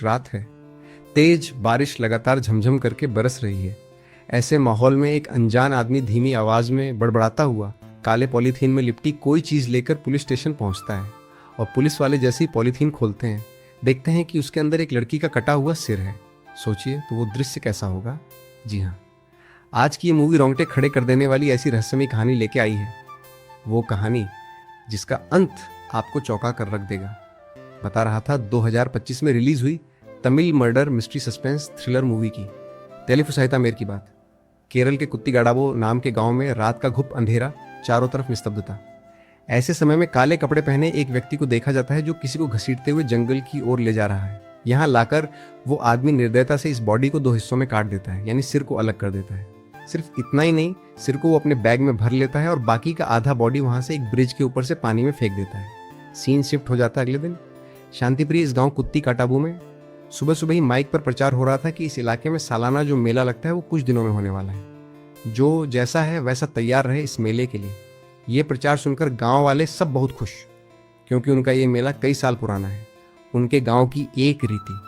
खामोश रात है। तेज बारिश लगातार झमझम करके बरस रही है। ऐसे माहौल में एक अनजान आदमी धीमी आवाज में बड़बड़ाता हुआ काले पॉलीथीन में लिपटी कोई चीज लेकर पुलिस स्टेशन पहुंचता है। और पुलिस वाले जैसे ही पॉलीथीन खोलते हैं, देखते हैं कि उसके अंदर एक लड़की का कटा हुआ सिर है। सोचिए तो वो दृश्य कैसा होगा। जी हाँ, आज की ये मूवी रोंगटे खड़े कर देने वाली ऐसी रहस्यमयी कहानी लेके आई है। वो कहानी जिसका अंत आपको चौंका कर रख देगा। बता रहा था 2025 में रिलीज हुई Tamil murder mystery suspense thriller movie की तेलुगु सहायता मेर की बात। केरल के कुत्तीगाडावो नाम के गांव में रात का घुप अंधेरा, चारों तरफ निस्तब्धता। ऐसे समय में काले कपड़े पहने एक व्यक्ति को देखा जाता है जो किसी को घसीटते हुए जंगल की ओर ले जा रहा है। यहाँ लाकर वो आदमी निर्दयता से इस बॉडी को 2 हिस्सों में काट देता है, यानी सिर को अलग कर देता है। सिर्फ इतना ही नहीं, सिर को वो अपने बैग में भर लेता है और बाकी का आधा बॉडी वहां से एक ब्रिज के ऊपर से पानी में फेंक देता है। सीन शिफ्ट हो जाता है अगले दिन शांतिप्रिय इस गांव कुत्तीकाटाबू में। सुबह सुबह ही माइक पर प्रचार हो रहा था कि इस इलाके में सालाना जो मेला लगता है वो कुछ दिनों में होने वाला है। जो जैसा है वैसा तैयार रहे इस मेले के लिए। ये प्रचार सुनकर गांव वाले सब बहुत खुश, क्योंकि उनका ये मेला कई साल पुराना है। उनके गांव की एक रीति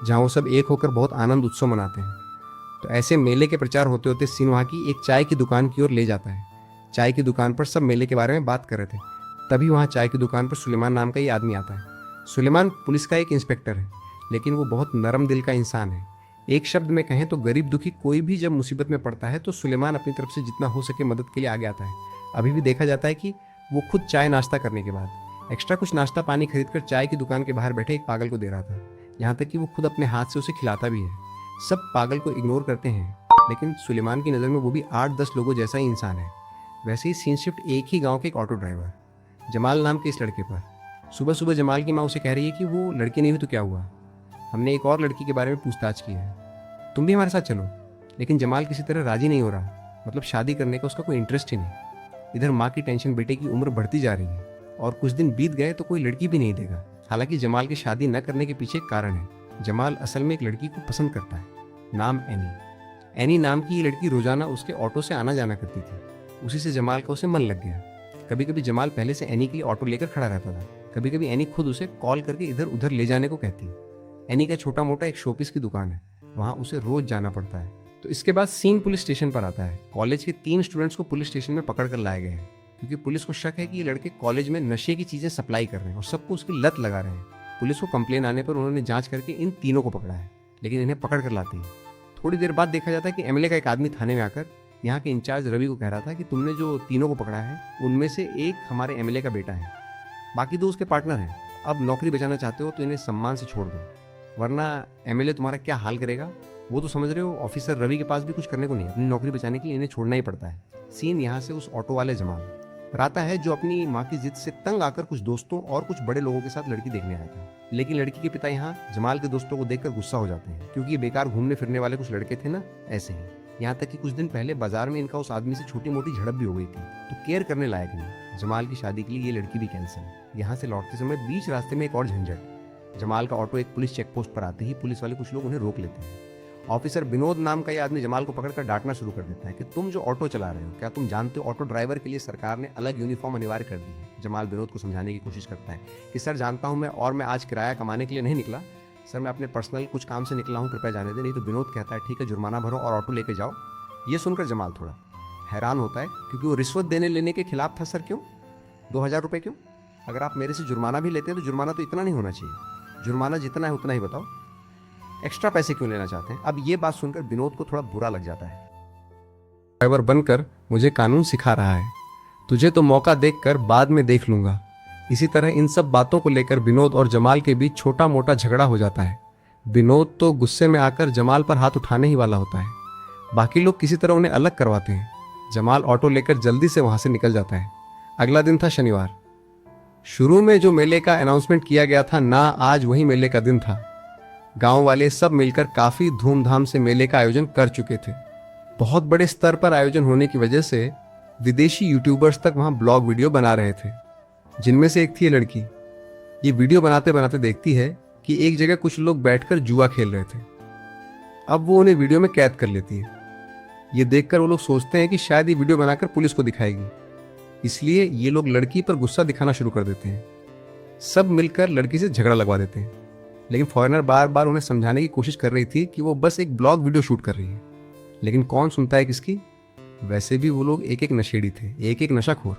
जहां वो सब एक होकर बहुत आनंद उत्सव मनाते हैं। तो ऐसे मेले के प्रचार होते होते सीन वहाँ की एक चाय की दुकान की ओर ले जाता है। चाय की दुकान पर सब मेले के बारे में बात कर रहे थे। तभी वहाँ चाय की दुकान पर सुलेमान नाम का ये आदमी आता है। सुलेमान पुलिस का एक इंस्पेक्टर है, लेकिन वो बहुत नरम दिल का इंसान है। एक शब्द में कहें तो गरीब दुखी कोई भी जब मुसीबत में पड़ता है तो सुलेमान अपनी तरफ से जितना हो सके मदद के लिए आगे आता है। अभी भी देखा जाता है कि वो खुद चाय नाश्ता करने के बाद एक्स्ट्रा कुछ नाश्ता पानी खरीदकर चाय की दुकान के बाहर बैठे एक पागल को दे रहा था। यहाँ तक कि वो खुद अपने हाथ से उसे खिलाता भी है। सब पागल को इग्नोर करते हैं, लेकिन सुलेमान की नज़र में वो भी 8-10 लोगों जैसा ही इंसान है। वैसे ही सीन शिफ्ट एक ही गांव के एक ऑटो ड्राइवर जमाल नाम के इस लड़के पर। सुबह सुबह जमाल की माँ उसे कह रही है कि वो लड़की नहीं हुई तो क्या हुआ, हमने एक और लड़की के बारे में पूछताछ की है, तुम भी हमारे साथ चलो। लेकिन जमाल किसी तरह राजी नहीं हो रहा, मतलब शादी करने का उसका कोई इंटरेस्ट ही नहीं। इधर माँ की टेंशन, बेटे की उम्र बढ़ती जा रही है और कुछ दिन बीत गए तो कोई लड़की भी नहीं देगा। हालांकि जमाल की शादी न करने के पीछे एक कारण है। जमाल असल में एक लड़की को पसंद करता है, नाम एनी। एनी नाम की ये लड़की रोजाना उसके ऑटो से आना जाना करती थी। उसी से जमाल का उसे मन लग गया। कभी कभी जमाल पहले से एनी के लिए ऑटो लेकर खड़ा रहता था। कभी कभी एनी खुद उसे कॉल करके इधर उधर ले जाने को कहती है। एनी का छोटा मोटा एक शोपीस की दुकान है, वहाँ उसे रोज जाना पड़ता है। तो इसके बाद सीन पुलिस स्टेशन पर आता है। कॉलेज के 3 स्टूडेंट्स को पुलिस स्टेशन में पकड़ कर लाए गए हैं, क्योंकि पुलिस को शक है कि ये लड़के कॉलेज में नशे की चीजें सप्लाई कर रहे हैं और सबको उसकी लत लगा रहे हैं। पुलिस को कंप्लेन आने पर उन्होंने जांच करके इन तीनों को पकड़ा है, लेकिन इन्हें पकड़ कर लाती है। थोड़ी देर बाद देखा जाता है कि एमएलए का एक आदमी थाने में आकर यहाँ के इंचार्ज रवि को कह रहा था कि तुमने जो तीनों को पकड़ा है उनमें से एक हमारे एमएलए का बेटा है, बाकी 2 उसके पार्टनर हैं। अब नौकरी बचाना चाहते हो तो इन्हें सम्मान से छोड़ दो, वरना एमएलए तुम्हारा क्या हाल करेगा। वो तो समझ रहे हो, ऑफिसर रवि के पास भी कुछ करने को नहीं है, अपनी नौकरी बचाने के लिए इन्हें छोड़ना ही पड़ता है। सीन यहाँ से उस ऑटो वाले जमाल पर आता है, जो अपनी माँ की जिद से तंग आकर कुछ दोस्तों और कुछ बड़े लोगों के साथ लड़की देखने आया था। लेकिन लड़की के पिता यहाँ जमाल के दोस्तों को देखकर गुस्सा हो जाते हैं, क्योंकि ये बेकार घूमने फिरने वाले कुछ लड़के थे ना, ऐसे ही। यहाँ तक कि कुछ दिन पहले बाजार में इनका उस आदमी से छोटी मोटी झड़प भी हो गई थी, तो केयर करने लायक नहीं। जमाल की शादी के लिए ये लड़की भी कैंसिल। यहाँ से लौटते समय बीच रास्ते में एक और झंझट। जमाल का ऑटो एक पुलिस चेक पोस्ट पर आते ही पुलिस वाले कुछ लोग उन्हें रोक लेते हैं। ऑफिसर विनोद नाम का ये आदमी जमाल को पकड़कर डांटना शुरू कर देता है कि तुम जो ऑटो चला रहे हो, क्या तुम जानते हो ऑटो ड्राइवर के लिए सरकार ने अलग यूनिफॉर्म अनिवार्य कर दी है। जमाल विनोद को समझाने की कोशिश करता है कि सर जानता हूं मैं आज किराया कमाने के लिए नहीं निकला सर, मैं अपने पर्सनल कुछ काम से निकला हूं, कृपया जाने दे। नहीं तो विनोद कहता है ठीक है, जुर्माना भरो और ऑटो लेके जाओ। ये सुनकर जमाल थोड़ा हैरान होता है, क्योंकि वो रिश्वत देने लेने के खिलाफ था। सर क्यों 2000 रुपये क्यों? अगर आप मेरे से जुर्माना भी लेते हैं तो जुर्माना तो इतना नहीं होना चाहिए, जुर्माना जितना है उतना ही बताओ, एक्स्ट्रा पैसे क्यों लेना चाहते हैं। अब ये बात सुनकर विनोद को थोड़ा बुरा लग जाता है। ड्राइवर बनकर मुझे कानून सिखा रहा है, तुझे तो मौका देखकर बाद में देख लूंगा। इसी तरह इन सब बातों को लेकर विनोद और जमाल के बीच छोटा मोटा झगड़ा हो जाता है। विनोद तो गुस्से में आकर जमाल पर हाथ उठाने ही वाला होता है। बाकी लोग किसी तरह उन्हें अलग करवाते हैं। जमाल ऑटो लेकर जल्दी से वहां से निकल जाता है। अगला दिन था शनिवार। शुरू में जो मेले का अनाउंसमेंट किया गया था ना, आज वही मेले का दिन था। गांव वाले सब मिलकर काफी धूमधाम से मेले का आयोजन कर चुके थे। बहुत बड़े स्तर पर आयोजन होने की वजह से विदेशी यूट्यूबर्स तक वहां ब्लॉग वीडियो बना रहे थे, जिनमें से एक थी ये लड़की। ये वीडियो बनाते बनाते देखती है कि एक जगह कुछ लोग बैठकर जुआ खेल रहे थे। अब वो उन्हें वीडियो में कैद कर लेती है। ये देखकर वो लोग सोचते हैं कि शायद ये वीडियो बनाकर पुलिस को दिखाएगी, इसलिए ये लोग लड़की पर गुस्सा दिखाना शुरू कर देते हैं। सब मिलकर लड़की से झगड़ा लगवा देते हैं। लेकिन फॉरेनर बार बार उन्हें समझाने की कोशिश कर रही थी कि वो बस एक ब्लॉग वीडियो शूट कर रही है। लेकिन कौन सुनता है किसकी? वैसे भी वो लोग एक एक नशेड़ी थे, एक एक नशाखोर।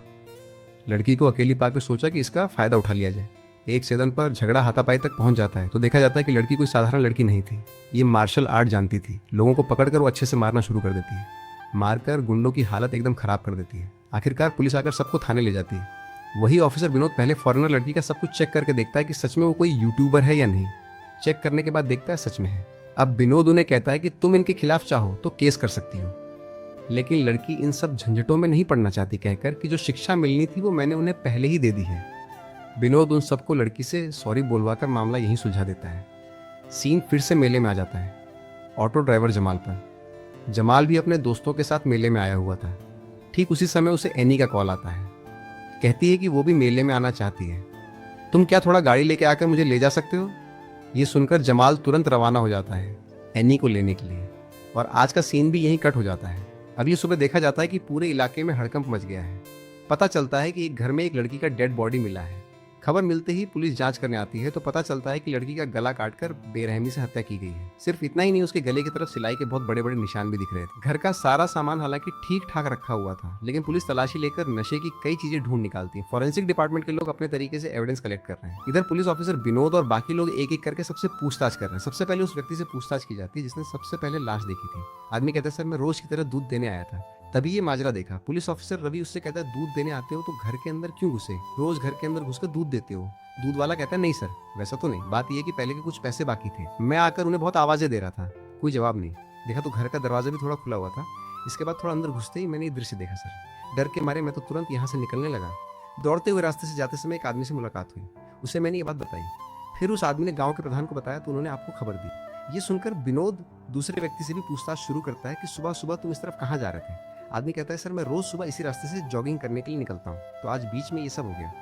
लड़की को अकेली पाकर सोचा कि इसका फायदा उठा लिया जाए। एक सेदन पर झगड़ा हाथापाई तक पहुंच जाता है तो देखा जाता है कि लड़की कोई साधारण लड़की नहीं थी। ये मार्शल आर्ट जानती थी। लोगों को पकड़कर वो अच्छे से मारना शुरू कर देती है, मारकर गुंडों की हालत एकदम खराब कर देती है। आखिरकार पुलिस आकर सबको थाने ले जाती है। वही ऑफिसर विनोद पहले फॉरेनर लड़की का सब कुछ चेक करके देखता है कि सच में वो कोई यूट्यूबर है या नहीं। चेक करने के बाद देखता है सच में है। अब विनोद उन्हें कहता है कि तुम इनके खिलाफ चाहो तो केस कर सकती हो। लेकिन लड़की इन सब झंझटों में नहीं पड़ना चाहती, कहकर कि जो शिक्षा मिलनी थी वो मैंने उन्हें पहले ही दे दी है। विनोद उन सबको लड़की से सॉरी बोलवाकर मामला यहीं सुलझा देता है। सीन फिर से मेले में आ जाता है। ऑटो ड्राइवर जमाल पर। जमाल भी अपने दोस्तों के साथ मेले में आया हुआ था। ठीक उसी समय उसे एनी का कॉल आता है। कहती है कि वो भी मेले में आना चाहती है। तुम क्या थोड़ा गाड़ी लेके आकर मुझे ले जा सकते हो? ये सुनकर जमाल तुरंत रवाना हो जाता है एनी को लेने के लिए। और आज का सीन भी यहीं कट हो जाता है। अगली सुबह देखा जाता है कि पूरे इलाके में हड़कंप मच गया है। पता चलता है कि एक घर में एक लड़की का डेड बॉडी मिला है। खबर मिलते ही पुलिस जांच करने आती है तो पता चलता है कि लड़की का गला काटकर बेरहमी से हत्या की गई है। सिर्फ इतना ही नहीं, उसके गले की तरफ सिलाई के बहुत बड़े बड़े निशान भी दिख रहे थे। घर का सारा सामान हालांकि ठीक ठाक रखा हुआ था, लेकिन पुलिस तलाशी लेकर नशे की कई चीजें ढूंढ निकालती है। फॉरेंसिक डिपार्टमेंट के लोग अपने तरीके से एविडेंस कलेक्ट कर रहे हैं। इधर पुलिस ऑफिसर विनोद और बाकी लोग एक एक करके सबसे पूछताछ कर रहे हैं। सबसे पहले उस व्यक्ति से पूछताछ की जाती है जिसने सबसे पहले लाश देखी थी। आदमी कहता है सर मैं रोज की तरह दूध देने आया था, तभी ये माजरा देखा। पुलिस ऑफिसर रवि उससे कहता है दूध देने आते हो तो घर के अंदर क्यों घुसे? रोज घर के अंदर घुसकर दूध देते हो? दूध वाला कहता है नहीं सर वैसा तो नहीं, बात यह कि पहले के कुछ पैसे बाकी थे, मैं आकर उन्हें बहुत आवाजें दे रहा था। कोई जवाब नहीं। देखा तो घर का दरवाजा भी थोड़ा खुला हुआ था। इसके बाद थोड़ा अंदर घुसते ही मैंने ये दृश्य देखा सर। डर के मारे मैं तो तुरंत यहाँ से निकलने लगा। दौड़ते हुए रास्ते से जाते समय एक आदमी से मुलाकात हुई। उसे मैंने ये बात बताई। फिर उस आदमी ने गाँव के प्रधान को बताया तो उन्होंने आपको खबर दी। ये सुनकर विनोद दूसरे व्यक्ति से भी पूछताछ शुरू करता है कि सुबह सुबह तुम इस तरफ कहाँ जा रहे थे? आदमी कहता है सर मैं रोज सुबह इसी रास्ते से जॉगिंग करने के लिए निकलता हूँ, तो आज बीच में ये सब हो गया।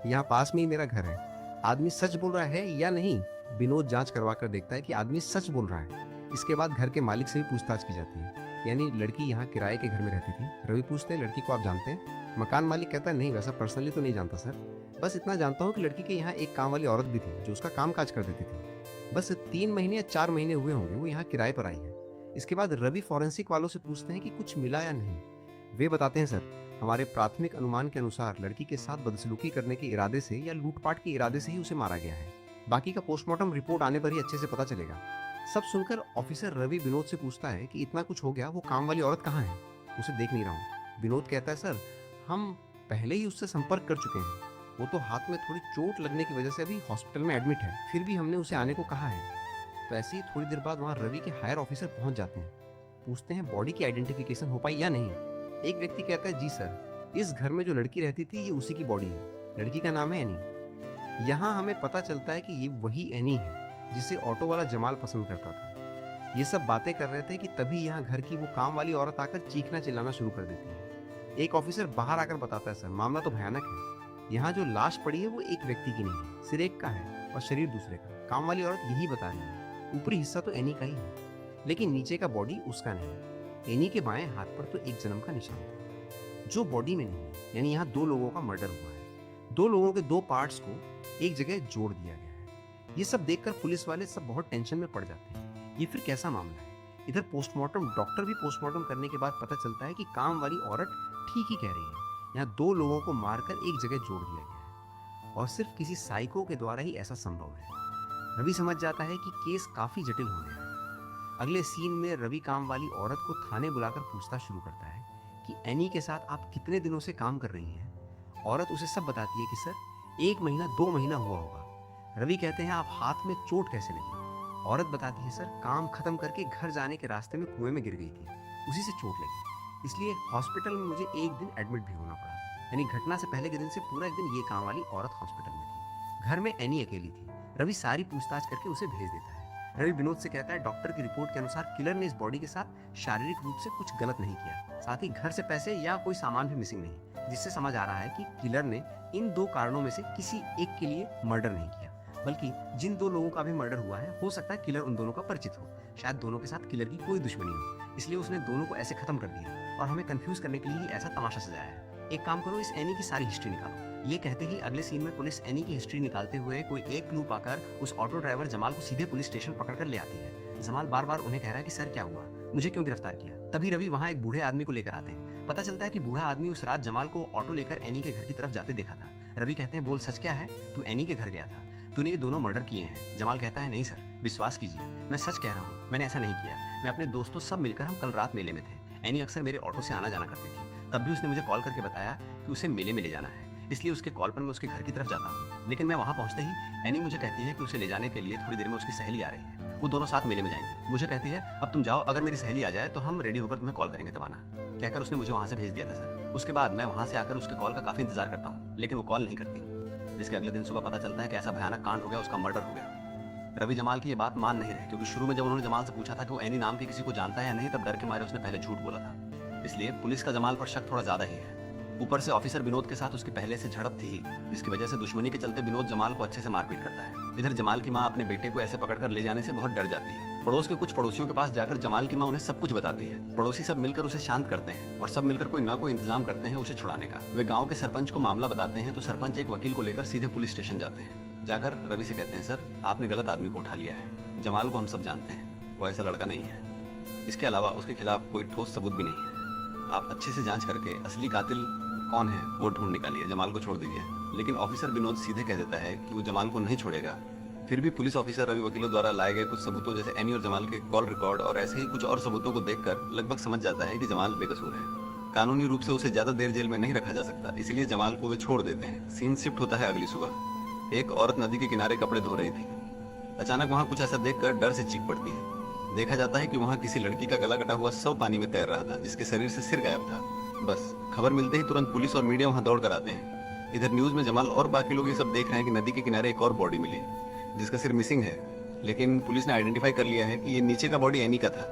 यहाँ पास में ही मेरा घर है। आदमी सच बोल रहा है या नहीं? विनोद जांच करवा कर देखता है कि आदमी सच बोल रहा है। इसके बाद घर के मालिक से भी पूछताछ की जाती है, यानी लड़की यहाँ किराए के घर में रहती थी। रवि पूछते हैं लड़की को आप जानते हैं? मकान मालिक कहता है नहीं वैसा पर्सनली तो नहीं जानता सर, बस इतना जानता हूँ कि लड़की के यहाँ एक काम वाली औरत भी थी जो उसका काम काज कर देती थी। बस 3 महीने या 4 महीने हुए होंगे वो यहाँ किराए पर आई है। इसके बाद रवि फॉरेंसिक वालों से पूछते हैं कि कुछ मिला या नहीं। वे बताते हैं सर हमारे प्राथमिक अनुमान के अनुसार लड़की के साथ बदसलूकी करने के इरादे से या लूटपाट के इरादे से ही उसे मारा गया है। बाकी का पोस्टमार्टम रिपोर्ट आने पर ही अच्छे से पता चलेगा। सब सुनकर ऑफिसर रवि विनोद से पूछता है कि इतना कुछ हो गया, वो काम वाली औरत कहाँ है? उसे देख नहीं रहा हूँ। विनोद कहता है सर हम पहले ही उससे संपर्क कर चुके हैं, वो तो हाथ में थोड़ी चोट लगने की वजह से अभी हॉस्पिटल में एडमिट है, फिर भी हमने उसे आने को कहा है। तो ऐसे ही थोड़ी देर बाद वहाँ रवि के हायर ऑफिसर पहुंच जाते हैं। पूछते हैं बॉडी की आइडेंटिफिकेशन हो पाई या नहीं। एक व्यक्ति कहता है जी सर, इस घर में जो लड़की रहती थी ये उसी की बॉडी है, लड़की का नाम है एनी। यहाँ हमें पता चलता है कि ये वही एनी है जिसे ऑटो वाला जमाल पसंद करता था। ये सब बातें कर रहे थे कि तभी यहाँ घर की वो काम वाली औरत आकर चीखना चिल्लाना शुरू कर देती है। एक ऑफिसर बाहर आकर बताता है सर मामला तो भयानक है, यहाँ जो लाश पड़ी है वो एक व्यक्ति की नहीं है, सिर एक का है और शरीर दूसरे का। काम वाली औरत यही बता रही है, ऊपरी हिस्सा तो एनी का ही है लेकिन नीचे का बॉडी उसका नहीं। एनी के बाएं हाथ पर तो एक जन्म का निशान था जो बॉडी में नहीं है, यानी यहाँ 2 लोगों का मर्डर हुआ है। 2 लोगों के 2 पार्ट्स को एक जगह जोड़ दिया गया है। ये सब देखकर पुलिस वाले सब बहुत टेंशन में पड़ जाते हैं। ये फिर कैसा मामला है? इधर पोस्टमार्टम डॉक्टर भी पोस्टमार्टम करने के बाद पता चलता है कि काम वाली औरत ठीक ही कह रही है, यहाँ 2 लोगों को मारकर एक जगह जोड़ दिया गया है और सिर्फ किसी साइको के द्वारा ही ऐसा संभव है। रवि समझ जाता है कि केस काफी जटिल हो गया है। अगले सीन में रवि काम वाली औरत को थाने बुलाकर पूछताछ शुरू करता है कि एनी के साथ आप कितने दिनों से काम कर रही हैं? औरत उसे सब बताती है कि सर 1 महीना 2 महीना हुआ होगा। रवि कहते हैं आप हाथ में चोट कैसे लगी? औरत बताती है सर काम खत्म करके घर जाने के रास्ते में कुएं में गिर गई थी, उसी से चोट लगी, इसलिए हॉस्पिटल में मुझे 1 दिन एडमिट भी होना पड़ा। यानी घटना से पहले के दिन से पूरा 1 दिन ये काम वाली औरत हॉस्पिटल में थी। घर में एनी अकेली थी। रवि सारी पूछताछ करके उसे भेज देता है। रवि विनोद से कहता है डॉक्टर की रिपोर्ट के अनुसार किलर ने इस बॉडी के साथ शारीरिक रूप से कुछ गलत नहीं किया, साथ ही घर से पैसे या कोई सामान भी मिसिंग नहीं, जिससे समझ आ रहा है कि किलर ने इन 2 कारणों में से किसी एक के लिए मर्डर नहीं किया, बल्कि जिन 2 लोगों का भी मर्डर हुआ है हो सकता है किलर उन दोनों का परिचित हो, शायद दोनों के साथ किलर की कोई दुश्मनी हो, इसलिए उसने दोनों को ऐसे खत्म कर दिया और हमें कंफ्यूज करने के लिए ऐसा तमाशा सजाया है। एक काम करो, इस एनी की सारी हिस्ट्री निकालो, ये कहते ही अगले सीन में पुलिस एनी की हिस्ट्री निकालते हुए कोई एक क्लू पाकर उस ऑटो ड्राइवर जमाल को सीधे पुलिस स्टेशन पकड़कर ले आती है। जमाल बार बार उन्हें कह रहा है कि सर क्या हुआ, मुझे क्यों गिरफ्तार किया। तभी रवि वहाँ एक बूढ़े आदमी को लेकर आते हैं। पता चलता है कि बूढ़ा आदमी उस रात जमाल को ऑटो लेकर एनी के घर की तरफ जाते देखा था। रवि कहते हैं बोल सच क्या है, तू एनी के घर गया था, तूने ये दोनों मर्डर किए हैं। जमाल कहता है नहीं सर, विश्वास कीजिए, मैं सच कह रहा हूँ, मैंने ऐसा नहीं किया। मैं अपने दोस्तों सब मिलकर हम कल रात मेले में थे। एनी अक्सर मेरे ऑटो से आना जाना करती थी, तब भी उसने मुझे कॉल करके बताया कि उसे मेले में ले जाना है, इसलिए उसके कॉल पर मैं उसके घर की तरफ जाता हूँ। लेकिन मैं वहाँ पहुँचते ही एनी मुझे कहती है कि उसे ले जाने के लिए थोड़ी देर में उसकी सहेली आ रही है, वो दोनों साथ मेले में जाएंगे। मुझे कहती है अब तुम जाओ, अगर मेरी सहेली आ जाए तो हम रेडी होकर तुम्हें कॉल करेंगे तब आना। कहकर उसने मुझे वहाँ से भेज दिया था सर। उसके बाद मैं वहाँ से आकर उसके कॉल का काफ़ी इंतजार करता हूँ, लेकिन वो कॉल नहीं करती। जिसके अगले दिन सुबह पता चलता है कि ऐसा भयानक कांड हो गया, उसका मर्डर हो गया। रवि जमाल की ये बात मान नहीं रहे, क्योंकि शुरू में जब उन्होंने जमाल से पूछा था कि वो एनी नाम के किसी को जानता है या नहीं, तब डर के मारे उसने पहले झूठ बोला था। इसलिए पुलिस का जमाल पर शक थोड़ा ज्यादा ही है। ऊपर से ऑफिसर विनोद के साथ उसकी पहले से झड़प थी, जिसकी वजह से दुश्मनी के चलते विनोद जमाल को अच्छे से मारपीट करता है। इधर जमाल की माँ अपने बेटे को ऐसे पकड़कर ले जाने से बहुत डर जाती है। पड़ोस के कुछ पड़ोसियों के पास जाकर जमाल की माँ उन्हें सब कुछ बताती है। पड़ोसी सब मिलकर उसे शांत करते हैं और सब मिलकर कोई ना कोई इंतजाम करते हैं उसे छुड़ाने का। वे गाँव के सरपंच को मामला बताते हैं तो सरपंच एक वकील को लेकर सीधे पुलिस स्टेशन जाते हैं। जाकर रवि से कहते हैं सर, आपने गलत आदमी को उठा लिया है। जमाल को हम सब जानते हैं, वो ऐसा लड़का नहीं है। इसके अलावा उसके खिलाफ कोई ठोस सबूत भी नहीं है। आप अच्छे से जांच करके असली कातिल कौन है वो ढूंढ निकालिए, जमाल को छोड़ दीजिए। लेकिन ऑफिसर विनोद सीधे कह देता है कि वो जमाल को नहीं छोड़ेगा। फिर भी पुलिस ऑफिसर रवि वकीलों द्वारा लाए गए कुछ सबूतों जैसे एनी और जमाल के कॉल रिकॉर्ड और ऐसे ही कुछ और सबूतों को देखकर लगभग समझ जाता है कि जमाल बेकसूर है। कानूनी रूप से उसे ज्यादा देर जेल में नहीं रखा जा सकता, इसलिए जमाल को वे छोड़ देते हैं। सीन शिफ्ट होता है अगली सुबह। एक औरत नदी के किनारे कपड़े धो रही थी। अचानक वहाँ कुछ ऐसा देखकर डर से चीख पड़ती है। देखा जाता है कि वहाँ किसी लड़की का गला कटा हुआ शव पानी में तैर रहा था, जिसके शरीर से सिर गायब था। बस खबर मिलते ही तुरंत पुलिस और मीडिया वहाँ दौड़ कर आते हैं। इधर न्यूज में जमाल और बाकी लोग ये सब देख रहे हैं कि नदी के किनारे एक और बॉडी मिली, जिसका सिर मिसिंग है। लेकिन पुलिस ने आइडेंटिफाई कर लिया है कि ये नीचे का बॉडी एनी का था,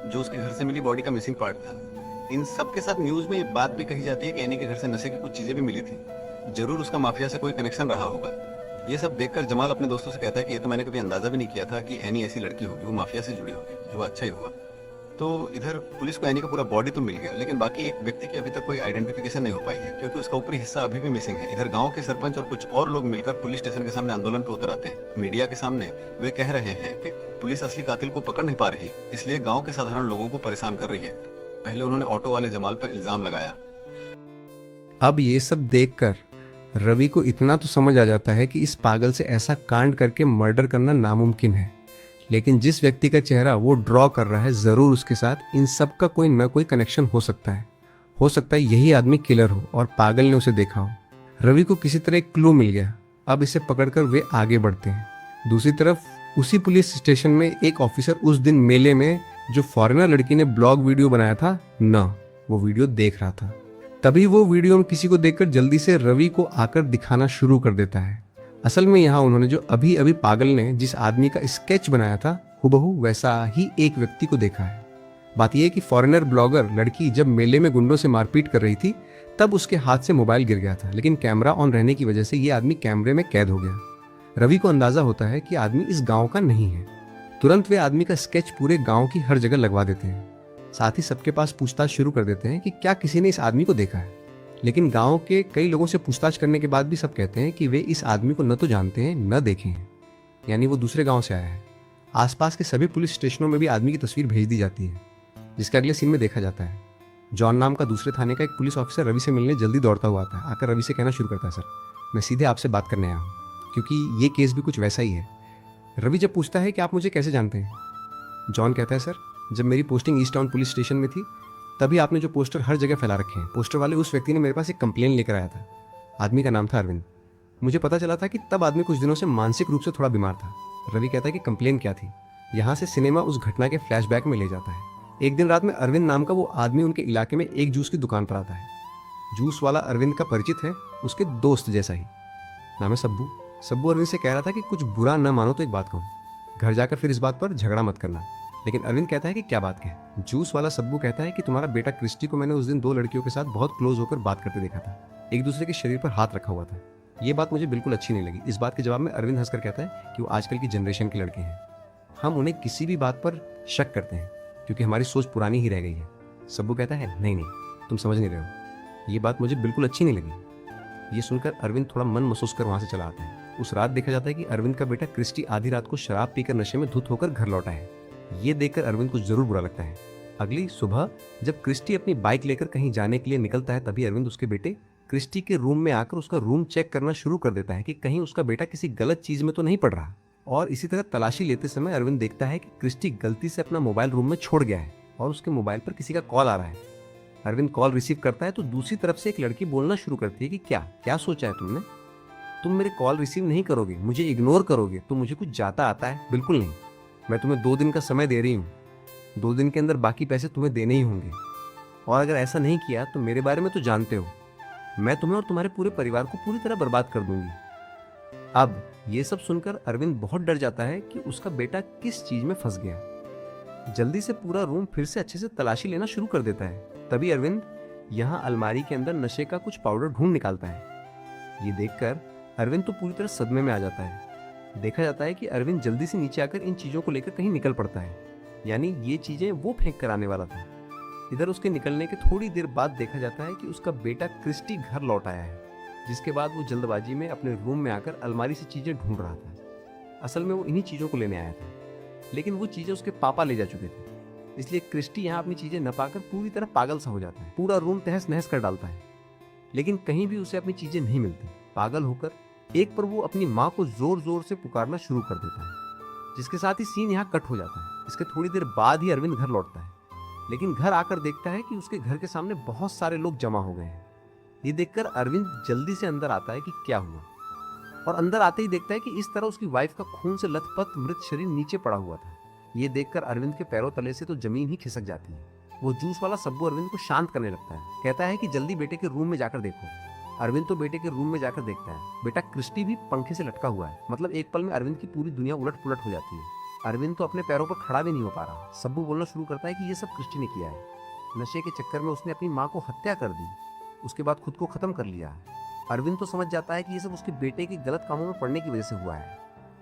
जो उसके घर से मिली बॉडी का मिसिंग पार्ट था। इन सब के साथ न्यूज में ये बात भी कही जाती है कि एनी के घर से नशे की कुछ चीजें भी मिली थी। जरूर उसका माफिया से कोई कनेक्शन रहा होगा। ये सब देखकर जमाल अपने दोस्तों से कहता है कि ये तो मैंने कभी अंदाजा भी नहीं किया था कि एनी ऐसी लड़की होगी, वो माफिया से जुड़ी होगी, जो अच्छा ही हुआ। तो इधर पुलिस को एनी का पूरा बॉडी तो मिल गया, लेकिन बाकी एक व्यक्ति की अभी तक कोई आइडेंटिफिकेशन नहीं हो पाई है, क्योंकि उसका ऊपरी हिस्सा अभी भी मिसिंग है। इधर गांव के सरपंच और कुछ और लोग मिलकर पुलिस स्टेशन के सामने आंदोलन पे उतर आते हैं। मीडिया के सामने वे कह रहे हैं कि पुलिस असली कातिल को पकड़ नहीं पा रही, इसलिए गाँव के साधारण लोगों को परेशान कर रही है। पहले उन्होंने ऑटो वाले जमाल पर इल्जाम लगाया। अब ये सब देखकर रवि को इतना तो समझ आ जाता है कि इस पागल से ऐसा कांड करके मर्डर करना नामुमकिन है। लेकिन जिस व्यक्ति का चेहरा वो ड्रॉ कर रहा है, जरूर उसके साथ इन सब का कोई न कोई कनेक्शन हो सकता है। हो सकता है यही आदमी किलर हो और पागल ने उसे देखा हो। रवि को किसी तरह एक क्लू मिल गया। अब इसे पकड़कर वे आगे बढ़ते हैं। दूसरी तरफ उसी पुलिस स्टेशन में एक ऑफिसर उस दिन मेले में जो फॉरेनर लड़की ने ब्लॉग वीडियो बनाया था वो वीडियो देख रहा था। तभी वो वीडियो में किसी को देखकर जल्दी से रवि को आकर दिखाना शुरू कर देता है। असल में यहाँ उन्होंने जो अभी अभी पागल ने जिस आदमी का स्केच बनाया था, हुबहू वैसा ही एक व्यक्ति को देखा है। बात यह कि फॉरेनर ब्लॉगर लड़की जब मेले में गुंडों से मारपीट कर रही थी, तब उसके हाथ से मोबाइल गिर गया था, लेकिन कैमरा ऑन रहने की वजह से ये आदमी कैमरे में कैद हो गया। रवि को अंदाजा होता है कि आदमी इस गाँव का नहीं है। तुरंत वे आदमी का स्केच पूरे गाँव की हर जगह लगवा देते हैं। साथ ही सबके पास पूछताछ शुरू कर देते हैं कि क्या किसी ने इस आदमी को देखा है। लेकिन गांव के कई लोगों से पूछताछ करने के बाद भी सब कहते हैं कि वे इस आदमी को न तो जानते हैं न देखे हैं, यानी वो दूसरे गांव से आया है। आसपास के सभी पुलिस स्टेशनों में भी आदमी की तस्वीर भेज दी जाती है, जिसके अगले सीन में देखा जाता है जॉन नाम का दूसरे थाने का एक पुलिस ऑफिसर रवि से मिलने जल्दी दौड़ता हुआ आता है। आकर रवि से कहना शुरू करता है, सर मैं सीधे आपसे बात करने आया हूँ, क्योंकि ये केस भी कुछ वैसा ही है। रवि जब पूछता है कि आप मुझे कैसे जानते हैं, जॉन कहता है, सर जब मेरी posting east town police station में थी, तभी आपने जो पोस्टर हर जगह फैला रखे हैं, पोस्टर वाले उस व्यक्ति ने मेरे पास एक कंप्लेन लेकर आया था। आदमी का नाम था अरविंद। मुझे पता चला था कि तब आदमी कुछ दिनों से मानसिक रूप से थोड़ा बीमार था। रवि कहता है कि कंप्लेन क्या थी। यहाँ से सिनेमा उस घटना के फ्लैशबैक में ले जाता है। एक दिन रात में अरविंद नाम का वो आदमी उनके इलाके में एक जूस की दुकान पर आता है। जूस वाला अरविंद का परिचित है, उसके दोस्त जैसा ही, नाम है सब्बू। सब्बू अरविंद से कह रहा था कि कुछ बुरा न मानो तो एक बात कहूँ, घर जाकर फिर इस बात पर झगड़ा मत करना। लेकिन अरविंद कहता है कि क्या बात है। जूस वाला सब्बू कहता है कि तुम्हारा बेटा क्रिस्टी को मैंने उस दिन 2 लड़कियों के साथ बहुत क्लोज होकर बात करते देखा था, एक दूसरे के शरीर पर हाथ रखा हुआ था। ये बात मुझे बिल्कुल अच्छी नहीं लगी। इस बात के जवाब में अरविंद हंसकर कहता है कि वो आजकल की जनरेशन के लड़के हैं, हम उन्हें किसी भी बात पर शक करते हैं क्योंकि हमारी सोच पुरानी ही रह गई है। सब्बू कहता है, नहीं तुम समझ नहीं रहे हो, ये बात मुझे बिल्कुल अच्छी नहीं लगी। ये सुनकर अरविंद थोड़ा मन महसूस कर वहां से चला आता है। उस रात देखा जाता है कि अरविंद का बेटा क्रिस्टी आधी रात को शराब पीकर नशे में धुत होकर घर लौटा है। ये देखकर अरविंद को जरूर बुरा लगता है। अगली सुबह जब क्रिस्टी अपनी बाइक लेकर कहीं जाने के लिए निकलता है, तभी अरविंद उसके बेटे क्रिस्टी के रूम में आकर उसका रूम चेक करना शुरू कर देता है कि कहीं उसका बेटा किसी गलत चीज में तो नहीं पड़ रहा। और इसी तरह तलाशी लेते समय अरविंद देखता है कि क्रिस्टी गलती से अपना मोबाइल रूम में छोड़ गया है और उसके मोबाइल पर किसी का कॉल आ रहा है। अरविंद कॉल रिसीव करता है तो दूसरी तरफ से एक लड़की बोलना शुरू करती है कि क्या क्या सोचा है तुमने? तुम मेरे कॉल रिसीव नहीं करोगे, मुझे इग्नोर करोगे तो मुझे कुछ जाता आता है? बिल्कुल नहीं। मैं तुम्हें 2 दिन का समय दे रही हूँ, 2 दिन के अंदर बाकी पैसे तुम्हें देने ही होंगे, और अगर ऐसा नहीं किया तो मेरे बारे में तो जानते हो, मैं तुम्हें और तुम्हारे पूरे परिवार को पूरी तरह बर्बाद कर दूंगी। अब ये सब सुनकर अरविंद बहुत डर जाता है कि उसका बेटा किस चीज में फंस गया। जल्दी से पूरा रूम फिर से अच्छे से तलाशी लेना शुरू कर देता है। तभी अरविंद यहाँ अलमारी के अंदर नशे का कुछ पाउडर ढूंढ निकालता है। ये देखकर अरविंद तो पूरी तरह सदमे में आ जाता है। देखा जाता है कि अरविंद जल्दी से नीचे आकर इन चीजों को लेकर कहीं निकल पड़ता है, यानी ये चीजें वो फेंक कर आने वाला था। इधर उसके निकलने के थोड़ी देर बाद देखा जाता है कि उसका बेटा क्रिस्टी घर लौट आया है, जिसके बाद वो जल्दबाजी में अपने रूम में आकर अलमारी से चीजें ढूंढ रहा था। असल में वो इन्हीं चीजों को लेने आया था, लेकिन वो चीजें उसके पापा ले जा चुके थे, इसलिए क्रिस्टी यहाँ अपनी चीजें न पाकर पूरी तरह पागल सा हो जाता है। पूरा रूम तहस नहस कर डालता है, लेकिन कहीं भी उसे अपनी चीजें नहीं मिलती। पागल होकर एक पर वो अपनी माँ को जोर जोर से पुकारना शुरू कर देता है, जिसके साथ ही सीन यहाँ कट हो जाता है। इसके थोड़ी देर बाद ही अरविंद घर लौटता है, लेकिन घर आकर देखता है कि उसके घर के सामने बहुत सारे लोग जमा हो गए हैं। ये देखकर अरविंद जल्दी से अंदर आता है कि क्या हुआ, और अंदर आते ही देखता है कि इस तरह उसकी वाइफ का खून से लथपथ मृत शरीर नीचे पड़ा हुआ था। ये देखकर अरविंद के पैरों तले से तो जमीन ही खिसक जाती है। वो जूस वाला सब्बू अरविंद को शांत करने लगता है, कहता है कि जल्दी बेटे के रूम में जाकर देखो। अरविंद तो बेटे के रूम में जाकर देखता है, बेटा क्रिस्टी भी पंखे से लटका हुआ है। मतलब एक पल में अरविंद की पूरी दुनिया उलट पुलट हो जाती है। अरविंद तो अपने पैरों पर खड़ा भी नहीं हो पा रहा। सब्बू बोलना शुरू करता है कि ये सब क्रिस्टी ने किया है। नशे के चक्कर में उसने अपनी माँ को हत्या कर दी, उसके बाद खुद को खत्म कर लिया। अरविंद तो समझ जाता है कि ये सब उसके बेटे के गलत कामों में पड़ने की वजह से हुआ है,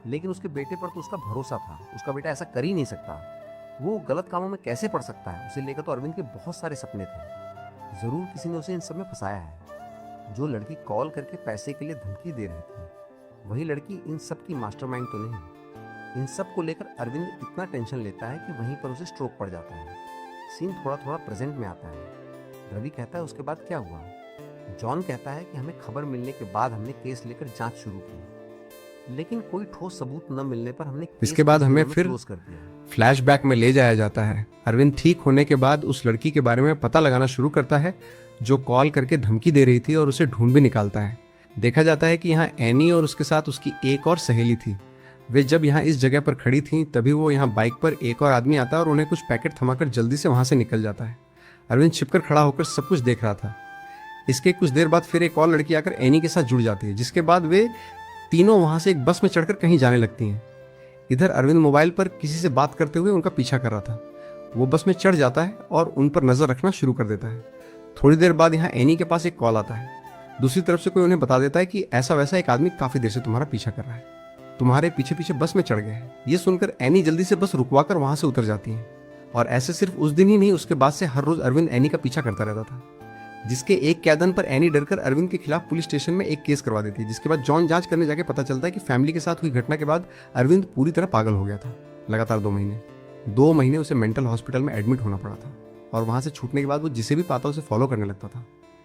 लेकिन उसके बेटे पर तो उसका भरोसा था। उसका बेटा ऐसा कर ही नहीं सकता, वो गलत कामों में कैसे पड़ सकता है? उसे लेकर तो अरविंद के बहुत सारे सपने थे। जरूर किसी ने उसे इन सब में फंसाया है। जो लड़की कॉल करके पैसे के लिए धमकी दे रही थी, वही लड़की इन सब की मास्टरमाइंड तो नहीं। इन सब को लेकर अरविंद इतना टेंशन लेता है कि वहीं पर उसे स्ट्रोक पड़ जाता है। सीन थोड़ा थोड़ा प्रेजेंट में आता है। रवि कहता है उसके बाद क्या हुआ? जॉन कहता है कि हमें खबर मिलने के बाद हमने केस लेकर जांच शुरू की, लेकिन कोई ठोस सबूत न मिलने पर हमने इसके बाद हमें फिर क्लोज कर दिया। फ्लैशबैक में ले जाया जाता है। अरविंद ठीक होने के बाद उस लड़की के बारे में पता लगाना शुरू करता है जो कॉल करके धमकी दे रही थी, और उसे ढूंढ भी निकालता है। देखा जाता है कि यहाँ एनी और उसके साथ उसकी एक और सहेली थी। वे जब यहाँ इस जगह पर खड़ी थी, तभी वो यहाँ बाइक पर एक और आदमी आता है और उन्हें कुछ पैकेट थमाकर जल्दी से वहां से निकल जाता है। अरविंद छिपकर खड़ा होकर सब कुछ देख रहा था। इसके कुछ देर बाद फिर एक और लड़की आकर एनी के साथ जुड़ जाती है, जिसके बाद वे तीनों वहां से एक बस में चढ़कर कहीं जाने लगती हैं। इधर अरविंद मोबाइल पर किसी से बात करते हुए उनका पीछा कर रहा था। वो बस में चढ़ जाता है और उन पर नजर रखना शुरू कर देता है। थोड़ी देर बाद यहाँ एनी के पास एक कॉल आता है। दूसरी तरफ से कोई उन्हें बता देता है कि ऐसा वैसा एक आदमी काफी देर से तुम्हारा पीछा कर रहा है, तुम्हारे पीछे पीछे बस में चढ़ गया है। ये सुनकर एनी जल्दी से बस रुकवाकर वहां से उतर जाती है। और ऐसे सिर्फ उस दिन ही नहीं, उसके बाद से हर रोज अरविंद एनी का पीछा करता रहता था, जिसके एक कैदन पर एनी डरकर अरविंद के खिलाफ पुलिस स्टेशन में एक केस करवा देती है। जिसके बाद जॉन जांच करने जाके पता चलता है कि फैमिली के साथ हुई घटना के बाद अरविंद पूरी तरह पागल हो गया था। लगातार 2 महीने उसे मेंटल हॉस्पिटल में एडमिट होना पड़ा था, और वहां से छूटने के बाद वो जिसे भी पाता उसे फॉलो करने लगता था।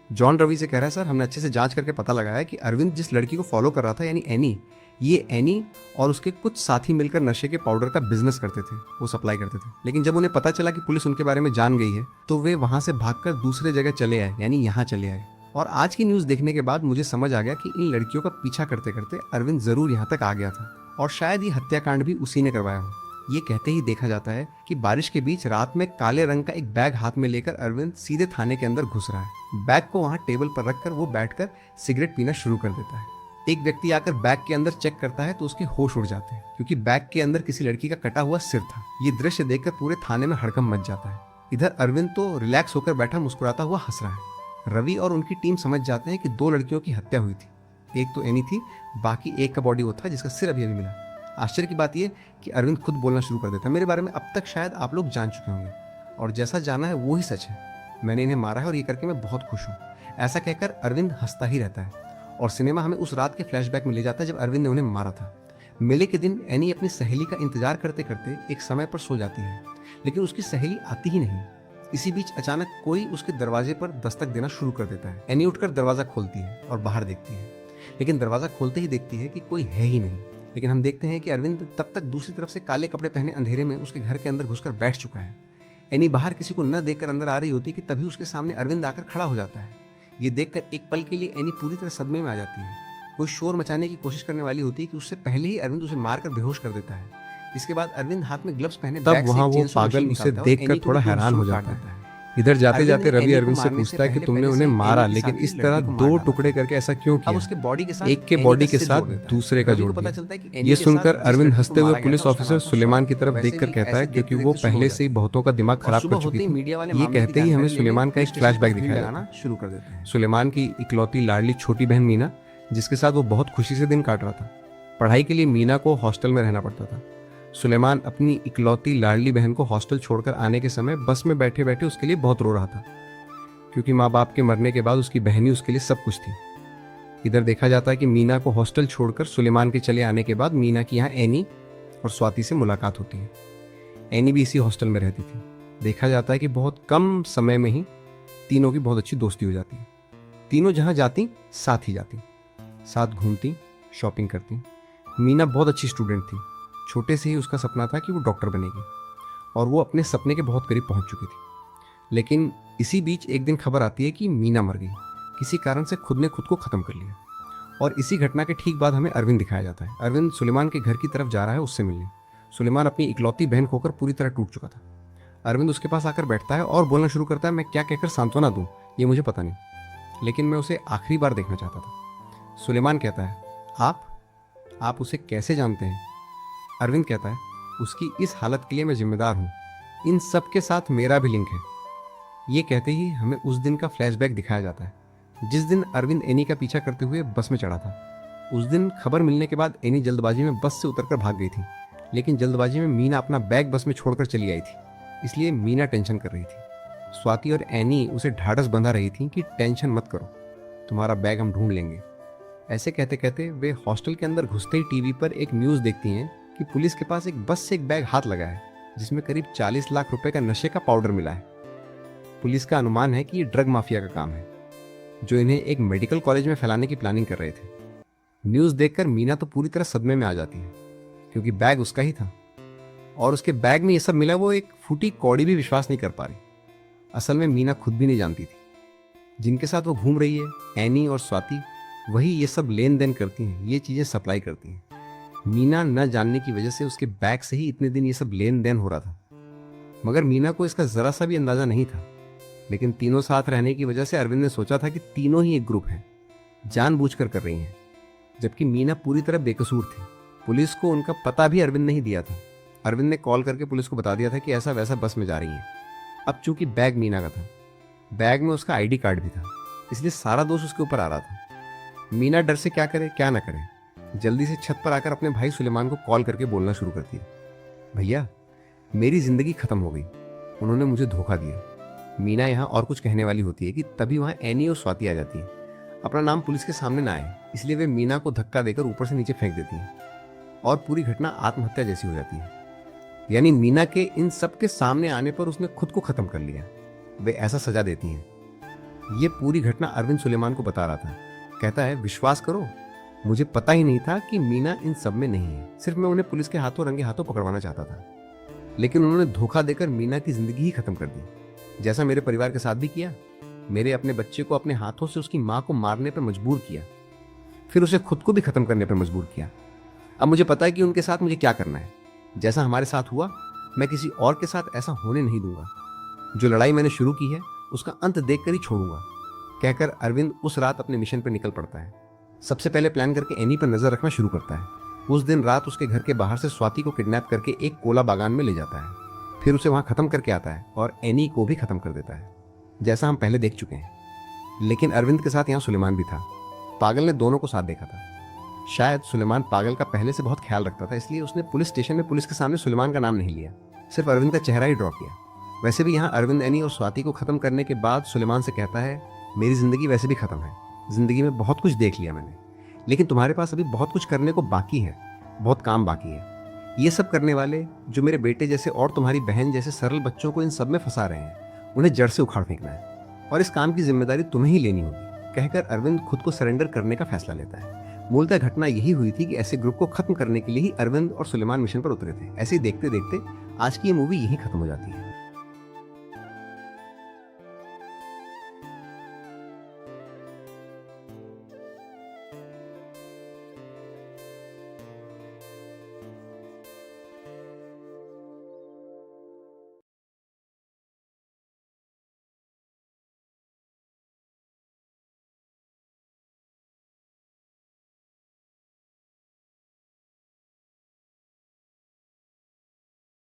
जॉन रवि से कह रहा है, सर हमने अच्छे से जांच करके पता लगाया कि अरविंद जिस लड़की को फॉलो कर रहा था, यानी एनी, ये एनी और उसके कुछ साथी मिलकर नशे के पाउडर का बिजनेस करते थे, वो सप्लाई करते थे। लेकिन जब उन्हें पता चला कि पुलिस उनके बारे में जान गई है, तो वे वहां से भागकर दूसरे जगह चले आए, यानी यहाँ चले आए। और आज की न्यूज़ देखने के बाद मुझे समझ आ गया कि इन लड़कियों का पीछा करते करते अरविंद जरूर यहाँ तक आ गया था, और शायद ये हत्याकांड भी उसी ने करवाया हो। ये कहते ही देखा जाता है कि बारिश के बीच रात में काले रंग का एक बैग हाथ में लेकर अरविंद सीधे थाने के अंदर घुस रहा है। बैग को वहाँ टेबल पर रखकर वो बैठकर सिगरेट पीना शुरू कर देता है। एक व्यक्ति आकर बैग के अंदर चेक करता है तो उसके होश उड़ जाते हैं, क्योंकि बैग के अंदर किसी लड़की का कटा हुआ सिर था। ये दृश्य देखकर पूरे थाने में हड़कंप मच जाता है। इधर अरविंद तो रिलैक्स होकर बैठा मुस्कुराता हुआ हंस रहा है। रवि और उनकी टीम समझ जाते हैं कि 2 लड़कियों की हत्या हुई थी। एक तो एनी थी, बाकी एक का बॉडी वो था जिसका सिर अभी मिला। आश्चर्य की बात यह कि अरविंद खुद बोलना शुरू कर देता है, मेरे बारे में अब तक शायद आप लोग जान चुके होंगे, और जैसा जाना है वो ही सच है। मैंने इन्हें मारा है और ये करके मैं बहुत खुश हूँ। ऐसा कहकर अरविंद हंसता ही रहता है, और सिनेमा हमें उस रात के फ्लैशबैक में ले जाता है जब अरविंद ने उन्हें मारा था। मेले के दिन एनी अपनी सहेली का इंतजार करते करते एक समय पर सो जाती है, लेकिन उसकी सहेली आती ही नहीं। इसी बीच अचानक कोई उसके दरवाजे पर दस्तक देना शुरू कर देता है। एनी उठकर दरवाजा खोलती है और बाहर देखती है, लेकिन दरवाजा खोलते ही देखती है कि कोई है ही नहीं। लेकिन हम देखते हैं कि अरविंद तब तक दूसरी तरफ से काले कपड़े पहने अंधेरे में उसके घर के अंदर घुसकर बैठ चुका है। एनी बाहर किसी को न देखकर अंदर आ रही होती कि तभी उसके सामने अरविंद आकर खड़ा हो जाता है। ये देखकर एक पल के लिए एनी पूरी तरह सदमे में आ जाती है। कोई शोर मचाने की कोशिश करने वाली होती है कि उससे पहले ही अरविंद उसे मारकर बेहोश कर देता है। इसके बाद अरविंद हाथ में ग्लव्स पहने तब बैग से वहाँ एक वो चेनसो पागल मशीन उसे निकालता है और देखकर एनी को थोड़ा भी हैरान हो काट जाता देता है। है। इधर जाते अरविंद जाते ने रवि एनी को अरविंद से मारने पूछता है कि पहले तुमने पहले उन्हें से मारा, एनी के लेकिन साथ इस ही तरह लड़की को दो मार डाला। टुकड़े करके ऐसा क्यों अब किया? उसके बॉडी के साथ एक के एनी बॉडी का के सिर साथ जोड़ देता है। दूसरे का रवि जोड़ को पता दिया। चलता है कि एनी ये के सुनकर साथ जिस अरविंद लड़की को हंसते हुए मारा गया पुलिस था, उसका ऑफिसर नाम था सुलेमान की स्वाति। तरफ वैसे देखकर भी कहता है, ऐसे क्योंकि देखते वो देखते शुरू हो पहले से ही जाती है। बहुतों का दिमाग और खराब सुबह कर चुकी होते ही थी। मीडिया वाले ये मामले की कहते ही हमें जानकारी लेने सुलेमान का पुलिस एक स्टेशन पर फ्लैशबैक भीड़ दिखाया लगाना जाता है। शुरू कर देते हैं। सुलेमान की इकलौती लाडली छोटी बहन मीना, जिसके साथ वो बहुत खुशी से दिन काट रहा था। पढ़ाई के लिए मीना को हॉस्टल में रहना पड़ता था। सुलेमान अपनी इकलौती लाडली बहन को हॉस्टल छोड़कर आने के समय बस में बैठे बैठे उसके लिए बहुत रो रहा था, क्योंकि माँ बाप के मरने के बाद उसकी बहन ही उसके लिए सब कुछ थी। इधर देखा जाता है कि मीना को हॉस्टल छोड़कर सुलेमान के चले आने के बाद मीना की यहाँ एनी और स्वाति से मुलाकात होती है। एनी भी इसी हॉस्टल में रहती थी। देखा जाता है कि बहुत कम समय में ही तीनों की बहुत अच्छी दोस्ती हो जाती है। तीनों जहाँ जाती साथ ही जाती, साथ घूमती, शॉपिंग करती। मीना बहुत अच्छी स्टूडेंट थी। छोटे से ही उसका सपना था कि वो डॉक्टर बनेगी और वो अपने सपने के बहुत करीब पहुंच चुकी थी। लेकिन इसी बीच एक दिन खबर आती है कि मीना मर गई। किसी कारण से खुद ने खुद को ख़त्म कर लिया। और इसी घटना के ठीक बाद हमें अरविंद दिखाया जाता है। अरविंद सुलेमान के घर की तरफ जा रहा है उससे मिलने। सुलेमान अपनी इकलौती बहन खोकर पूरी तरह टूट चुका था। अरविंद उसके पास आकर बैठता है और बोलना शुरू करता है, मैं क्या कहकर सांत्वना दूँ ये मुझे पता नहीं, लेकिन मैं उसे आखिरी बार देखना चाहता था। सुलेमान कहता है, आप उसे कैसे जानते हैं? अरविंद कहता है, उसकी इस हालत के लिए मैं जिम्मेदार हूँ। इन सब के साथ मेरा भी लिंक है। ये कहते ही हमें उस दिन का फ्लैशबैक दिखाया जाता है जिस दिन अरविंद एनी का पीछा करते हुए बस में चढ़ा था। उस दिन खबर मिलने के बाद एनी जल्दबाजी में बस से उतरकर भाग गई थी, लेकिन जल्दबाजी में मीना अपना बैग बस में छोड़कर चली आई थी, इसलिए मीना टेंशन कर रही थी। स्वाति और एनी उसे ढाढ़स बंधा रही थी कि टेंशन मत करो, तुम्हारा बैग हम ढूंढ लेंगे। ऐसे कहते कहते वे हॉस्टल के अंदर घुसते ही टीवी पर एक न्यूज़ देखती हैं कि पुलिस के पास एक बस से एक बैग हाथ लगा है जिसमें करीब 40 लाख रुपए का नशे का पाउडर मिला है। पुलिस का अनुमान है कि ये ड्रग माफिया का काम है, जो इन्हें एक मेडिकल कॉलेज में फैलाने की प्लानिंग कर रहे थे। न्यूज़ देखकर मीना तो पूरी तरह सदमे में आ जाती है, क्योंकि बैग उसका ही था और उसके बैग में ये सब मिला। वो एक फूटी कौड़ी भी विश्वास नहीं कर पा रही। असल में मीना खुद भी नहीं जानती थी जिनके साथ वो घूम रही है, एनी और स्वाति, वही ये सब लेन देन करती हैं, ये चीज़ें सप्लाई करती हैं। मीना न जानने की वजह से उसके बैग से ही इतने दिन ये सब लेन देन हो रहा था, मगर मीना को इसका ज़रा सा भी अंदाज़ा नहीं था। लेकिन तीनों साथ रहने की वजह से अरविंद ने सोचा था कि तीनों ही एक ग्रुप हैं, जानबूझकर कर रही हैं, जबकि मीना पूरी तरह बेकसूर थी। पुलिस को उनका पता भी अरविंद ने ही दिया था। अरविंद ने कॉल करके पुलिस को बता दिया था कि ऐसा वैसा बस में जा रही है। अब चूंकि बैग मीना का था, बैग में उसका आईडी कार्ड भी था, इसलिए सारा दोष उसके ऊपर आ रहा था। मीना डर से क्या करे क्या ना करे, जल्दी से छत पर आकर अपने भाई सुलेमान को कॉल करके बोलना शुरू करती है, भैया मेरी जिंदगी खत्म हो गई, उन्होंने मुझे धोखा दिया। मीना यहाँ और कुछ कहने वाली होती है कि तभी वहाँ एनी और स्वाति आ जाती है। अपना नाम पुलिस के सामने ना आए, इसलिए वे मीना को धक्का देकर ऊपर से नीचे फेंक देती हैं और पूरी घटना आत्महत्या जैसी हो जाती है। यानी मीना के इन सब के सामने आने पर उसने खुद को खत्म कर लिया। वे ऐसा सजा देती हैं। ये पूरी घटना अरविंद सुलेमान को बता रहा था। कहता है, विश्वास करो मुझे पता ही नहीं था कि मीना इन सब में नहीं है, सिर्फ मैं उन्हें पुलिस के हाथों रंगे हाथों पकड़वाना चाहता था, लेकिन उन्होंने धोखा देकर मीना की जिंदगी ही खत्म कर दी, जैसा मेरे परिवार के साथ भी किया। मेरे अपने बच्चे को अपने हाथों से उसकी माँ को मारने पर मजबूर किया, फिर उसे खुद को भी खत्म करने पर मजबूर किया। अब मुझे पता है कि उनके साथ मुझे क्या करना है। जैसा हमारे साथ हुआ मैं किसी और के साथ ऐसा होने नहीं दूंगा। जो लड़ाई मैंने शुरू की है उसका अंत देखकर ही छोड़ूंगा, कहकर अरविंद उस रात अपने मिशन पर निकल पड़ता है। सबसे पहले प्लान करके एनी पर नजर रखना शुरू करता है। उस दिन रात उसके घर के बाहर से स्वाति को किडनैप करके एक कोला बागान में ले जाता है, फिर उसे वहां खत्म करके आता है और एनी को भी खत्म कर देता है, जैसा हम पहले देख चुके हैं। लेकिन अरविंद के साथ यहाँ सुलेमान भी था। पागल ने दोनों को साथ देखा था। शायद सुलेमान पागल का पहले से बहुत ख्याल रखता था, इसलिए उसने पुलिस स्टेशन में पुलिस के सामने सुलेमान का नाम नहीं लिया, सिर्फ अरविंद का चेहरा ही ड्रॉ किया। वैसे भी यहाँ अरविंद एनी और स्वाति को खत्म करने के बाद सुलेमान से कहता है, मेरी जिंदगी वैसे भी खत्म है, जिंदगी में बहुत कुछ देख लिया मैंने, लेकिन तुम्हारे पास अभी बहुत कुछ करने को बाकी है, बहुत काम बाकी है। ये सब करने वाले जो मेरे बेटे जैसे और तुम्हारी बहन जैसे सरल बच्चों को इन सब में फंसा रहे हैं, उन्हें जड़ से उखाड़ फेंकना है और इस काम की जिम्मेदारी तुम्हें ही लेनी होगी, कहकर अरविंद खुद को सरेंडर करने का फैसला लेता है। मूलतः घटना यही हुई थी कि ऐसे ग्रुप को खत्म करने के लिए ही अरविंद और सुलेमान मिशन पर उतरे थे। ऐसे ही देखते देखते आज की ये मूवी यहीं खत्म हो जाती है।